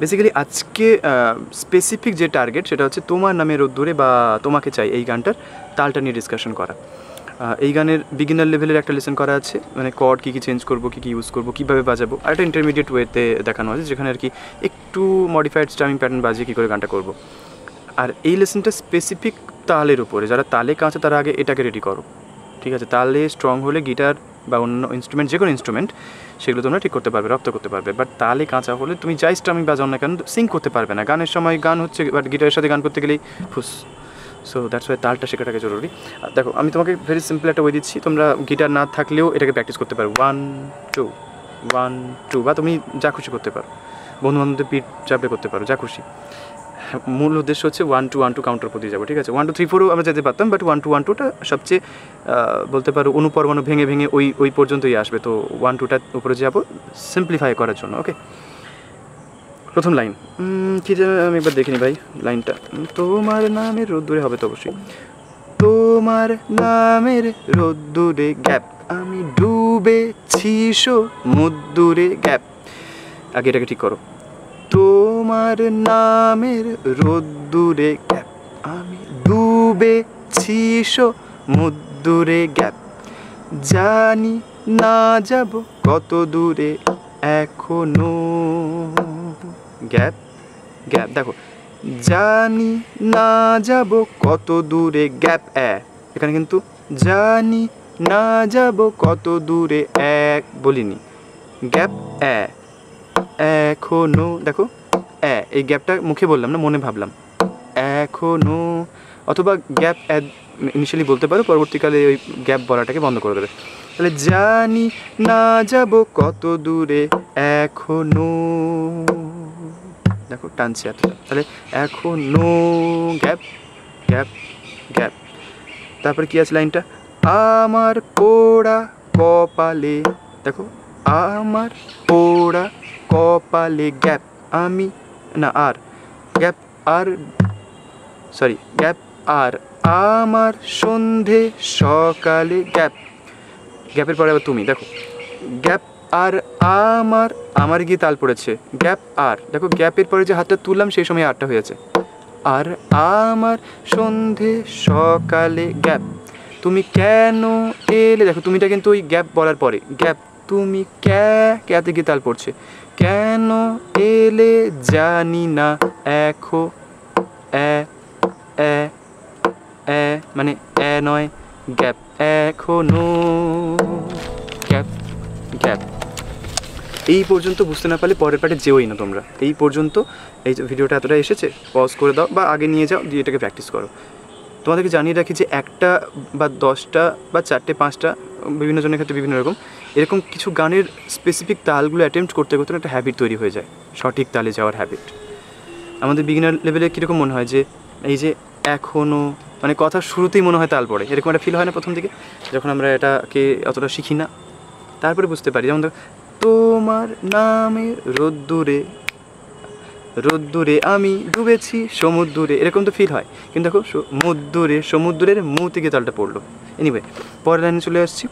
Basically আজকে specific যে target সেটা হচ্ছে তোমার নামে রোদ্দুরে বা তোমাকে চাই এই গানটার তালটা নিয়ে ডিসকাশন করা। এই গানের বিগিনার লেভেলের একটা লেসন করা আছে, মানে কর্ড কী কী চেঞ্জ করবো, কী কী ইউজ করবো, কীভাবে বাজাবো, আর একটা ইন্টারমিডিয়েট ওয়েতে দেখানো আছে যেখানে আর কি একটু মডিফাইড স্ট্রামিং প্যাটার্ন বাজিয়ে কী করে গানটা করবো। আর এই লেসনটা স্পেসিফিক তালের উপরে, যারা তালে কাঁচে তারা আগে এটাকে রেডি করো, ঠিক আছে? তালে স্ট্রং হলে গিটার বা অন্য ইনস্ট্রুমেন্ট, যে কোনো ইনস্ট্রুমেন্ট সেগুলো তোমরা ঠিক করতে পারবে, রপ্ত করতে পারবে। বাট তালে কাঁচা হলে তুমি যাই স্ট্রামিং বাজাও না কেন সিঙ্ক করতে পারবে না। গানের সময় গান হচ্ছে, বাট গিটারের সাথে গান করতে গেলেই ফুস। সো দ্যাটস ওয়াই তালটা শেখাটাকে জরুরি। দেখো আমি তোমাকে ভেরি সিম্পল একটা ওয়ে দিচ্ছি, তোমরা গিটার না থাকলেও এটাকে প্র্যাকটিস করতে পারো। 1 2 1 2, বা তুমি যা খুশি করতে পারো, বন্ধুবান্ধবদের পিঠ চাপড়ে করতে পারো, যা খুশি। মূল উদ্দেশ্য হচ্ছে 1 2 1 2 কাউন্টার পর্যন্ত যাবো, ঠিক আছে? 1 2 3 4ও আমরা যেতে পারতাম, বাট 1 2 1 2টা সবচেয়ে বলতে পারো অনুপরমাণু ভেঙে ভেঙে ওই পর্যন্তই আসবে। তো 1 2টার উপরে যাবো সিম্পলিফাই করার জন্য। ওকে, প্রথম লাইন কী যেন আমি একবার দেখিনি ভাই লাইনটা। তোমার নামের রোদ্দুরে হবে তো অবশ্যই। তোমার নামের রোদ্দুরে গ্যাপ, আমি ডুবেছি সমুদ্রে গ্যাপ। আগে এটাকে ঠিক করো। তোমার নামের রোদ্দুরে গ্যাপ, আমি ডুবেছি সমুদ্রে গ্যাপ। জানি না যাব কত দূরে এখনো গ্যাপ গ্যাপ। দেখো জানি না যাব কত দূরে গ্যাপ এখানে কিন্তু জানি না যাব কত দূরে এক বলিনি, গ্যাপ এখনো। দেখো এই গ্যাপটা মুখে বললাম না, মনে ভাবলাম এখনো, অথবা গ্যাপ ইনিশিয়ালি বলতে পারো, পরবর্তীকালে ওই গ্যাপ বলাটাকে বন্ধ করে দেবে। তাহলে জানি না যাব কত দূরে এখনো, দেখো টানছে এতটা, তাহলে এখনো গ্যাপ গ্যাপ গ্যাপ। তারপরে কি আছে লাইনটা, আমার পোড়া কপালে, দেখো আমার পোড়া কপালে গ্যাপ, আমি না আর গ্যাপ আর সরি গ্যাপ আর আমার সন্ধে সকালে গ্যাপ। গ্যাপের পরে আবার তুমি, দেখো গ্যাপ আর আমার গিয়ে তাল পড়েছে, গ্যাপ আর, দেখো গ্যাপের পরে যে হাতটা তুললাম সেই সময় আরটা হয়েছে, আর আমার সন্ধে সকালে গ্যাপ। তুমি কেন এলে, দেখো তুমিটা কিন্তু ওই গ্যাপ বলার পরে গ্যাপ, তুমি ক্যাতে গিয়ে তাল পড়ছে, কেন এলে জানি না এখো মানে নয় গ্যাপ, এখনো গ্যাপ গ্যাপ। এই পর্যন্ত বুঝতে না পারলে পরের পার্টে যেওই না তোমরা। এই পর্যন্ত এই ভিডিওটা এতটা এসেছে পজ করে দাও বা আগে নিয়ে যাও, দিয়ে এটাকে প্র্যাকটিস করো। তোমাদেরকে জানিয়ে রাখি যে একটা বা 10টা বা 4টে 5টা বিভিন্ন জনের ক্ষেত্রে বিভিন্ন এরকম কিছু গানের স্পেসিফিক তালগুলো অ্যাটেম্প্ট করতে করতে একটা হ্যাবিট তৈরি হয়ে যায়, সঠিক তালে যাওয়ার হ্যাবিট। আমাদের বিগিনার লেভেলে কীরকম মনে হয় যে এই যে এখনও, মানে কথার শুরুতেই মনে হয় তাল পড়ে, এরকম একটা ফিল হয় না প্রথম দিকে যখন আমরা এটাকে অতটা শিখি না? তারপরে বুঝতে পারি, যেমন তোমার নামে রোদ্দুরে রোদ্দুরে আমি ডুবেছি সমুদ্রে, এরকম তো ফিল হয়। কিন্তু দেখো সমুদ্রের মু থেকে তালটা পড়লো। এনিওয়ে পরের লাইনে চলে আসছি।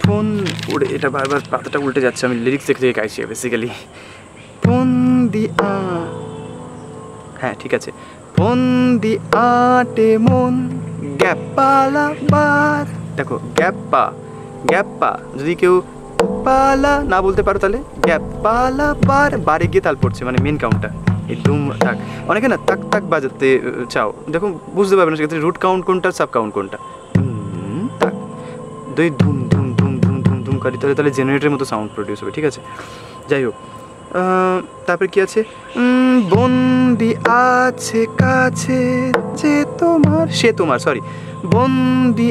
ফোন উড়ে, এটা বারবার পাতাটা উল্টে যাচ্ছে, আমি লিরিক্স দেখে থেকে গাইছি বেসিক্যালি। ফোন দি হ্যাঁ ঠিক আছে, ফোন দি আটে মন গ্যাপ পালাবার, দেখো গ্যাপ পা যদি কেউ পালা না বলতে পারো তাহলে গ্যাপ পালাবার, বারে গিয়ে তাল পড়ছে, মানে মেন কাউন্টটা এই ধুম থাক। অনেকে না তাক তাক বাজাতে চাও, দেখো বুঝতে পারবে না সেক্ষেত্রে রুট কাউন্ট কোনটা সাব কাউন্ট কোনটা। তাক দুই ধুম ধুম ধুম ধুম ধুম ধুম করি, তাহলে জেনারেটরের মতো সাউন্ড প্রডিউস হবে, ঠিক আছে? যাই হোক, তারপরে কি আছে, বন্দি আছে কাছে যে তোমার, সে তোমার, সরি বন্দি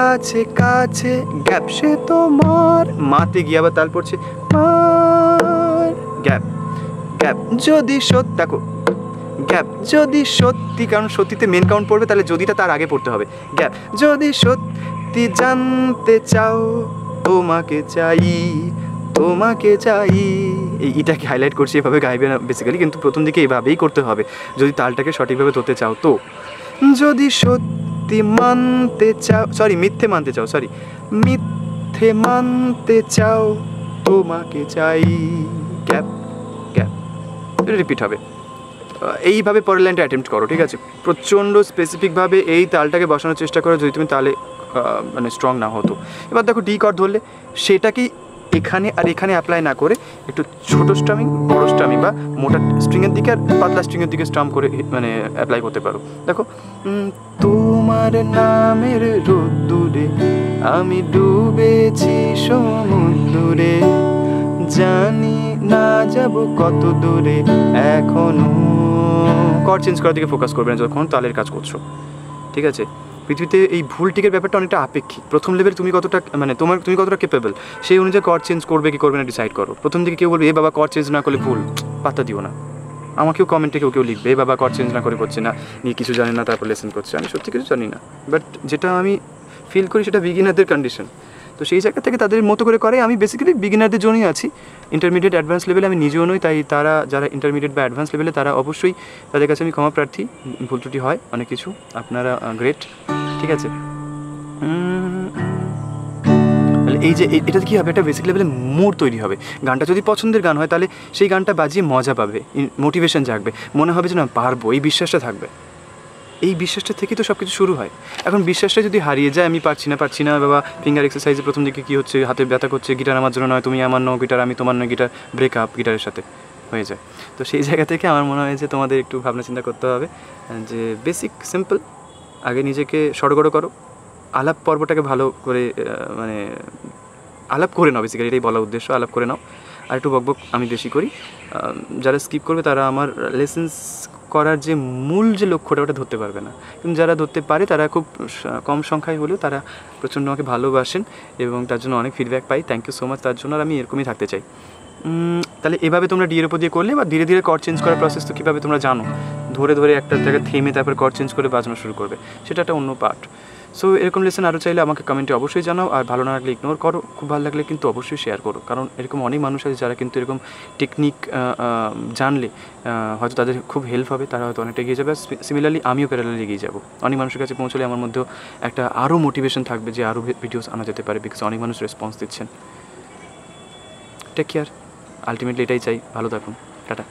আছে কাছে গ্যাপ, সে তোমার, মাতে গিয়ে আবার তাল পড়ছে মার, গ্যাপ গ্যাপ। যদি সত্যি, দেখো গ্যাপ যদি সত্যি, কারণ সত্যিতে মেন কাউন্ট পড়বে, তাহলে যদিটা তার আগে পড়তে হবে গ্যাপ। যদি সত্যি জানতে চাও তোমাকে চাই, এইটাকে হাইলাইট করছি, এভাবে গাইবে না বেসিক্যালি, কিন্তু প্রথম দিকে এইভাবেই করতে হবে যদি তালটাকে সঠিকভাবে ধরতে চাও। তো যদি সত্যি মানতে চাও, মিথ্যে মানতে চাও তোমাকে চাই, গ্যাপ গ্যাপ এটা রিপিট হবে। এইভাবে পরের লাইনটা অ্যাটেম্প্ট করো, ঠিক আছে? প্রচণ্ড স্পেসিফিকভাবে এই তালটাকে বসানোর চেষ্টা করো যদি তুমি তালে মানে স্ট্রং না হতো। এবার দেখো ডি কর্ড ধরলে সেটাকেই এখানে আর এখানে অ্যাপ্লাই না করে একটু ছোটো স্ট্রামিং, বড়ো স্ট্রামিং বা মোটা স্ট্রিংয়ের দিকে আর পাতলা স্ট্রিংয়ের দিকে স্ট্রাম করে মানে অ্যাপ্লাই করতে পারো। দেখো তোমার নামের রোদ্দুরে আমি ডুবেছি সমুদ্রে, জানি না যাব কত দূরে এখনো। কর্ড চেঞ্জ করার দিকে ফোকাস করবে না যখন তালের কাজ করছো, ঠিক আছে? পৃথিবীতে এই ভুল টিকের ব্যাপারটা অনেকটা আপেক্ষিক। প্রথম লেভেল তুমি কতটা মানে তুমি কতটা কেপেবল সেই অনুযায়ী কর্ড চেঞ্জ করবে কি করবে না ডিসাইড করো। প্রথম দিকে কেউ বলবে এ বাবা কর্ড চেঞ্জ না করলে ভুল, পাত্তা দিও না। আমাকেও কমেন্টে কেউ লিখবে এ বাবা কর্ড চেঞ্জ না করে করছে না, নিয়ে কিছু জানে না তারপর লেসন করছে। আমি সত্যি কিছু জানি না, বাট যেটা আমি ফিল করি সেটা বিগিনারদের কন্ডিশন। তো সেই জায়গা থেকে তাদের মতো করে করে। আমি বেসিক্যালি বিগিনারদের জন্যই আছি। ইন্টারমিডিয়েট অ্যাডভান্স লেভেলে আমি নিজেও নই, তাই তারা যারা ইন্টারমিডিয়েট বা অ্যাডভান্স লেভেলে তারা অবশ্যই তাদের কাছে আমি ক্ষমা প্রার্থী। ভুল ত্রুটি হয় অনেক কিছু, আপনারা গ্রেট, ঠিক আছে? তাহলে এই যে এটাতে কী হবে, একটা বেসিক লেভেলে মুড তৈরি হবে। গানটা যদি পছন্দের গান হয় তাহলে সেই গানটা বাজিয়ে মজা পাবে, মোটিভেশন জাগবে, মনে হবে যে না পারবো, এই বিশ্বাসটা থাকবে। এই বিশ্বাসটা থেকেই তো সব কিছু শুরু হয়। এখন বিশ্বাসটা যদি হারিয়ে যায়, আমি পারছি না বাবা, ফিঙ্গার এক্সারসাইজে প্রথম দিকে কী হচ্ছে, হাতে ব্যথা করছে, গিটার আমার জন্য নয়, তুমি আমার নও গিটার, আমি তোমার নয় গিটার, ব্রেকআপ গিটারের সাথে হয়ে যায়। তো সেই জায়গা থেকে আমার মনে হয় যে তোমাদের একটু ভাবনা চিন্তা করতে হবে যে বেসিক সিম্পল, আগে নিজেকে সড়গড় করো, আলাপ পর্বটাকে ভালো করে মানে আলাপ করে নাও, বেসিক্যালি এটাই বলা উদ্দেশ্য, আলাপ করে নাও। আর একটু বকবক আমি বেশি করি। যারা স্কিপ করবে তারা আমার লেসেন্স করার যে মূল যে লক্ষ্যটা ওটা ধরতে পারবে না, কিন্তু যারা ধরতে পারে তারা খুব কম সংখ্যায় হলেও তারা প্রচণ্ড আমাকে ভালোবাসেন এবং তার জন্য অনেক ফিডব্যাক পাই। থ্যাংক ইউ সো মাচ তার জন্য। আর আমি এরকমই থাকতে চাই। তাহলে এভাবে তোমরা ডিয়ের উপর দিয়ে করলে, বা ধীরে ধীরে কর্ড চেঞ্জ করার প্রসেস তো কীভাবে তোমরা জানো, ধরে একটা জায়গায় থেমে তারপর কর্ড চেঞ্জ করে বাজানো শুরু করবে, সেটা একটা অন্য পার্ট। সো এরকম লেসন আরও চাইলে আমাকে কমেন্টে অবশ্যই জানাও। আর ভালো না লাগলে ইগনোর করো, খুব ভালো লাগলে কিন্তু অবশ্যই শেয়ার করো, কারণ এরকম অনেক মানুষ আছে যারা কিন্তু এরকম টেকনিক জানলে হয়তো তাদের খুব হেল্প হবে, তারা হয়তো অনেকটা এগিয়ে যাবে। সিমিলারলি আমিও প্যারালালি এগিয়ে যাবো। অনেক মানুষের কাছে পৌঁছলে আমার মধ্যেও একটা আরও মোটিভেশন থাকবে যে আরও ভিডিওস আনা যেতে পারে, বিকজ অনেক মানুষ রেসপন্স দিচ্ছেন। টেক কেয়ার, আলটিমেটলি এটাই চাই। ভালো থাকুন, টাটা।